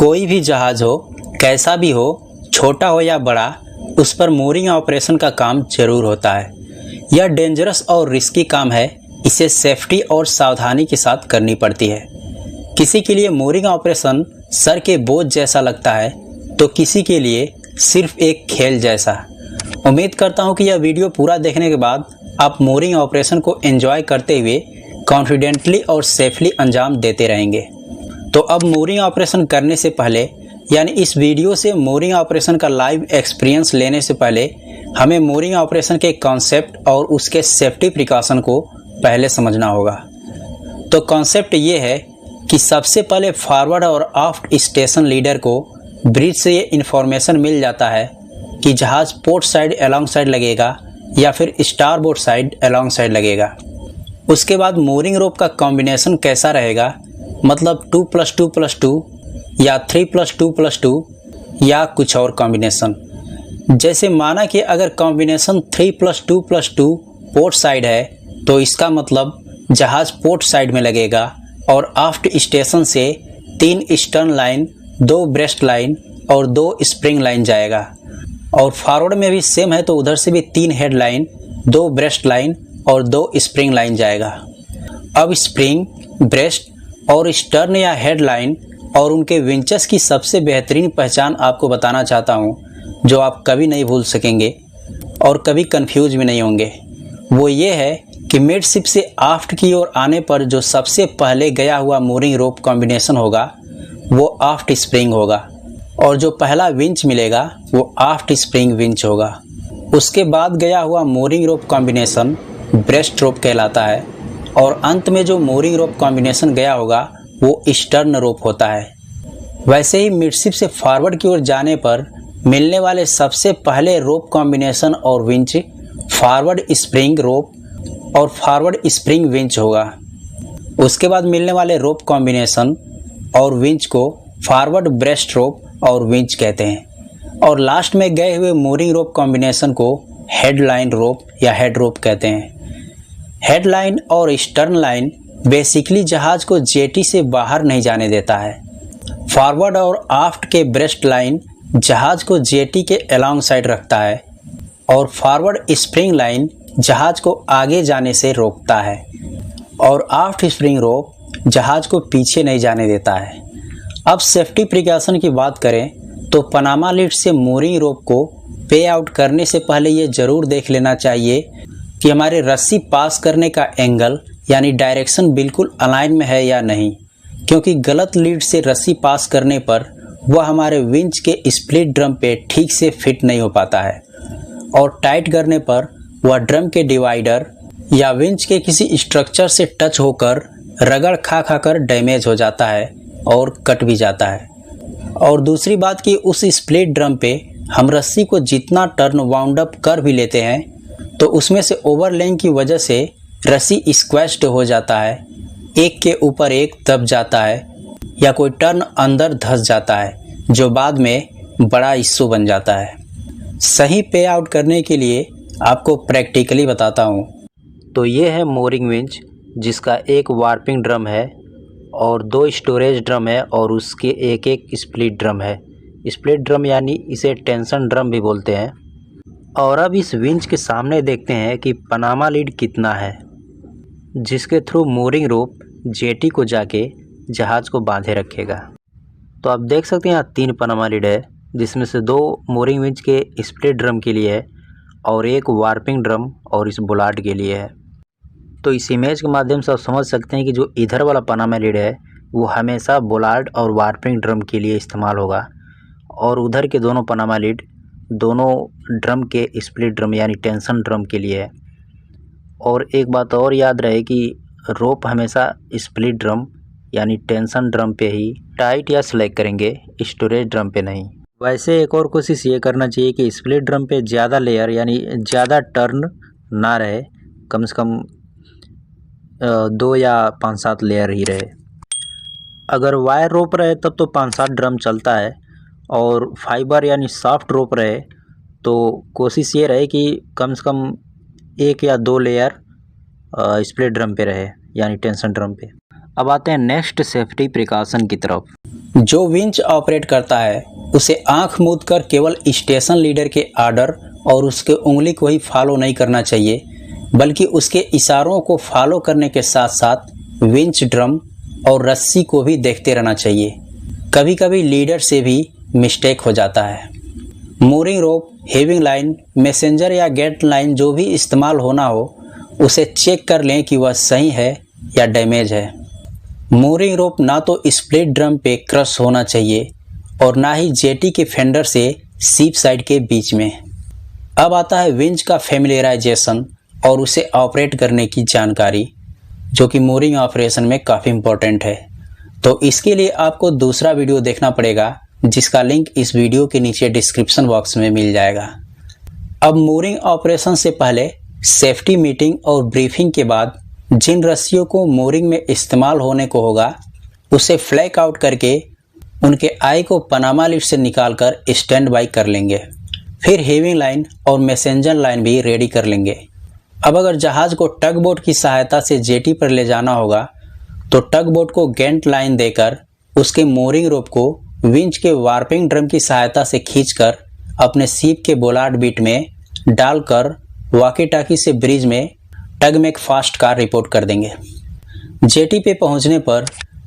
कोई भी जहाज हो, कैसा भी हो, छोटा हो या बड़ा, उस पर mooring ऑपरेशन का काम जरूर होता है। यह डेंजरस और रिस्की काम है, इसे सेफ्टी और सावधानी के साथ करनी पड़ती है। किसी के लिए mooring ऑपरेशन सर के बोझ जैसा लगता है, तो किसी के लिए सिर्फ एक खेल जैसा। उम्मीद करता हूँ कि यह वीडियो पूरा देखने के बाद आप mooring ऑपरेशन को एंजॉय करते हुए कॉन्फिडेंटली और सेफली अंजाम देते रहेंगे। तो अब mooring ऑपरेशन करने से पहले, यानी इस वीडियो से mooring ऑपरेशन का लाइव एक्सपीरियंस लेने से पहले हमें mooring ऑपरेशन के कॉन्सेप्ट और उसके सेफ्टी प्रिकॉशन को पहले समझना होगा। तो कॉन्सेप्ट ये है कि सबसे पहले फॉरवर्ड और आफ्ट स्टेशन लीडर को ब्रिज से ये इन्फॉर्मेशन मिल जाता है कि जहाज पोर्ट साइड अलोंग साइड लगेगा या फिर स्टारबोर्ड साइड अलोंग साइड लगेगा। उसके बाद mooring रोप का कॉम्बिनेशन कैसा रहेगा, मतलब 2+2+2 या 3+2+2 या कुछ और कॉम्बिनेशन। जैसे माना कि अगर कॉम्बिनेशन 3+2+2 पोर्ट साइड है, तो इसका मतलब जहाज पोर्ट साइड में लगेगा और आफ्ट स्टेशन से 3 स्टर्न लाइन, 2 ब्रेस्ट लाइन और 2 स्प्रिंग लाइन जाएगा। और फॉरवर्ड में भी सेम है, तो उधर से भी 3 हेड लाइन, 2 ब्रेस्ट लाइन और 2 स्प्रिंग लाइन जाएगा। अब स्प्रिंग, ब्रेस्ट और स्टर्न या हेड लाइन और उनके विंचेस की सबसे बेहतरीन पहचान आपको बताना चाहता हूँ, जो आप कभी नहीं भूल सकेंगे और कभी कंफ्यूज भी नहीं होंगे। वो ये है कि मिडशिप से आफ्ट की ओर आने पर जो सबसे पहले गया हुआ mooring रोप कॉम्बिनेशन होगा वो आफ्ट स्प्रिंग होगा, और जो पहला विंच मिलेगा वो आफ्ट स्प्रिंग विंच होगा। उसके बाद गया हुआ mooring रोप कॉम्बिनेशन ब्रेस्ट रोप कहलाता है, और अंत में जो mooring रोप कॉम्बिनेशन गया होगा वो स्टर्न रोप होता है। वैसे ही मिडशिप से फॉरवर्ड की ओर जाने पर मिलने वाले सबसे पहले रोप कॉम्बिनेशन और विंच फॉरवर्ड स्प्रिंग रोप और फॉरवर्ड स्प्रिंग विंच होगा। उसके बाद मिलने वाले रोप कॉम्बिनेशन और विंच को फॉरवर्ड ब्रेस्ट रोप और विंच कहते हैं, और लास्ट में गए हुए mooring रोप कॉम्बिनेशन को हेडलाइन रोप या हेड रोप कहते हैं। हेडलाइन और स्टर्न लाइन बेसिकली जहाज को जेटी से बाहर नहीं जाने देता है। फॉरवर्ड और आफ्ट के ब्रेस्ट लाइन जहाज को जेटी के अलोंग साइड रखता है, और फॉरवर्ड स्प्रिंग लाइन जहाज को आगे जाने से रोकता है, और आफ्ट स्प्रिंग रोप जहाज को पीछे नहीं जाने देता है। अब सेफ्टी प्रिकॉशन की बात करें तो पनामा लीड से mooring रोप को पे आउट करने से पहले ये ज़रूर देख लेना चाहिए कि हमारे रस्सी पास करने का एंगल यानी डायरेक्शन बिल्कुल अलाइन में है या नहीं, क्योंकि गलत लीड से रस्सी पास करने पर वह हमारे विंच के स्प्लिट ड्रम पे ठीक से फिट नहीं हो पाता है, और टाइट करने पर वह ड्रम के डिवाइडर या विंच के किसी स्ट्रक्चर से टच होकर रगड़ खा कर डैमेज हो जाता है और कट भी जाता है। और दूसरी बात कि उस स्प्लिट ड्रम पे हम रस्सी को जितना टर्न वाउंड अप कर भी लेते हैं, तो उसमें से ओवरलेइंग की वजह से रस्सी स्क्वैश्ड हो जाता है, एक के ऊपर एक दब जाता है, या कोई टर्न अंदर धंस जाता है, जो बाद में बड़ा इश्यू बन जाता है। सही पे आउट करने के लिए आपको प्रैक्टिकली बताता हूँ। तो ये है mooring विंच, जिसका एक वार्पिंग ड्रम है और 2 स्टोरेज ड्रम है, और उसके एक एक स्प्लिट ड्रम है। स्प्लिट ड्रम यानी इसे टेंशन ड्रम भी बोलते हैं। और अब इस विंच के सामने देखते हैं कि पनामा लीड कितना है, जिसके थ्रू mooring रोप जेटी को जाके जहाज को बांधे रखेगा। तो आप देख सकते हैं यहाँ 3 पनामा लीड है, जिसमें से 2 mooring विंच के स्प्लिट ड्रम के लिए है और एक वार्पिंग ड्रम और इस बुलार्ड के लिए है। तो इस इमेज के माध्यम से आप समझ सकते हैं कि जो इधर वाला पनामा लीड है वो हमेशा बुलार्ड और वार्पिंग ड्रम के लिए इस्तेमाल होगा, और उधर के दोनों पनामा लीड दोनों ड्रम के स्प्लिट ड्रम यानी टेंशन ड्रम के लिए है। और एक बात और याद रहे कि रोप हमेशा स्प्लिट ड्रम यानी टेंशन ड्रम पे ही टाइट या सिलेक्ट करेंगे, स्टोरेज ड्रम पे नहीं। वैसे एक और कोशिश ये करना चाहिए कि स्प्लिट ड्रम पे ज़्यादा लेयर यानी ज़्यादा टर्न ना रहे, कम से कम 2 या 5-7 लेयर ही रहे। अगर वायर रोप रहे तब तो 5-7 ड्रम चलता है, और फाइबर यानी सॉफ्ट रोप रहे तो कोशिश ये रहे कि कम से कम 1 या 2 लेयर स्प्लिट ड्रम पे रहे यानी टेंशन ड्रम पे। अब आते हैं नेक्स्ट सेफ्टी प्रिकॉशन की तरफ। जो विंच ऑपरेट करता है उसे आंख मूंद कर केवल स्टेशन लीडर के आर्डर और उसके उंगली को ही फॉलो नहीं करना चाहिए, बल्कि उसके इशारों को फॉलो करने के साथ साथ विंच ड्रम और रस्सी को भी देखते रहना चाहिए। कभी कभी लीडर से भी मिस्टेक हो जाता है। मूरिंग रोप, हेविंग लाइन, मैसेंजर या गेट लाइन जो भी इस्तेमाल होना हो उसे चेक कर लें कि वह सही है या डैमेज है। मूरिंग रोप ना तो स्प्लिट ड्रम पे क्रश होना चाहिए और ना ही जेटी के फेंडर से सीप साइड के बीच में। अब आता है विंच का फैमिलियराइजेशन और उसे ऑपरेट करने की जानकारी, जो कि मूरिंग ऑपरेशन में काफ़ी इम्पोर्टेंट है। तो इसके लिए आपको दूसरा वीडियो देखना पड़ेगा, जिसका लिंक इस वीडियो के नीचे डिस्क्रिप्शन बॉक्स में मिल जाएगा। अब मूरिंग ऑपरेशन से पहले सेफ्टी मीटिंग और ब्रीफिंग के बाद जिन रस्सियों को मूरिंग में इस्तेमाल होने को होगा उसे फ्लैग आउट करके उनके आई को पनामा लिफ्ट से निकालकर स्टैंड बाई कर लेंगे। फिर हेविंग लाइन और मैसेंजर लाइन भी रेडी कर लेंगे। अब अगर जहाज को टग बोट की सहायता से जेटी पर ले जाना होगा तो टग बोट को गेंट लाइन देकर उसके मोरिंग रोप को विंच के वार्पिंग ड्रम की सहायता से खींचकर अपने सीप के बोलार्ड बीट में डालकर वॉकी टाकी से ब्रिज में टग में एक फास्ट कार रिपोर्ट कर देंगे। जेटी पे पहुंचने पर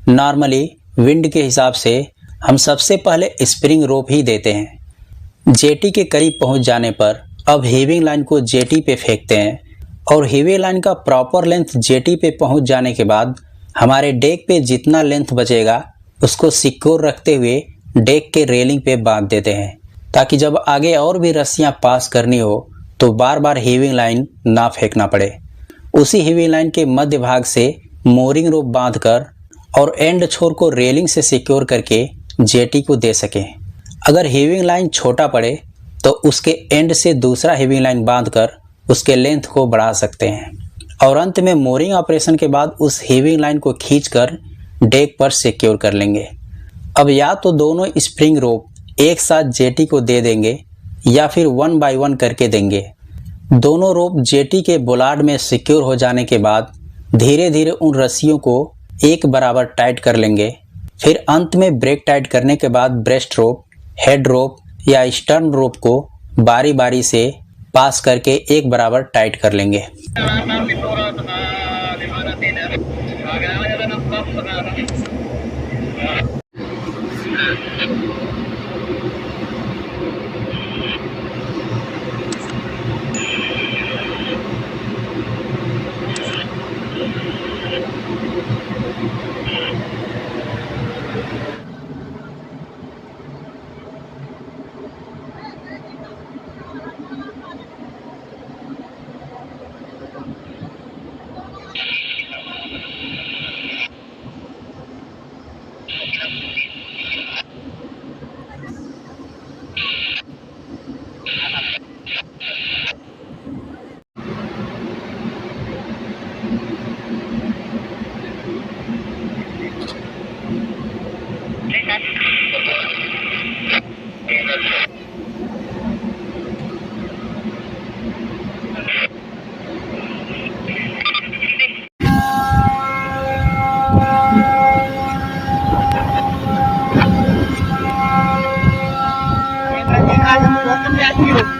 नॉर्मली विंड के हिसाब से हम सबसे पहले स्प्रिंग रोप ही देते हैं। जेटी के करीब पहुंच जाने पर अब हेविंग लाइन को जेटी पे फेंकते हैं और हेविंग लाइन का प्रॉपर लेंथ जेटी पे पहुंच जाने के बाद हमारे डेक पे जितना लेंथ बचेगा उसको सिक्योर रखते हुए डेक के रेलिंग पे बांध देते हैं, ताकि जब आगे और भी रस्सियां पास करनी हो तो बार बार हेविंग लाइन ना फेंकना पड़े। उसी हेविंग लाइन के मध्य भाग से मोरिंग रोप बांधकर और एंड छोर को रेलिंग से सिक्योर करके जेटी को दे सकें। अगर हेविंग लाइन छोटा पड़े तो उसके एंड से दूसरा हेविंग लाइन बांधकर उसके लेंथ को बढ़ा सकते हैं और अंत में मोरिंग ऑपरेशन के बाद उस हेविंग लाइन को खींचकर डेक पर सिक्योर कर लेंगे। अब या तो दोनों स्प्रिंग रोप एक साथ जेटी को दे देंगे या फिर 1 बाय 1 करके देंगे। दोनों रोप जेटी के बोलार्ड में सिक्योर हो जाने के बाद धीरे धीरे उन रस्सियों को एक बराबर टाइट कर लेंगे। फिर अंत में ब्रेक टाइट करने के बाद ब्रेस्ट रोप, हेड रोप या स्टर्न रोप को बारी बारी से पास करके एक बराबर टाइट कर लेंगे। Kaya mo,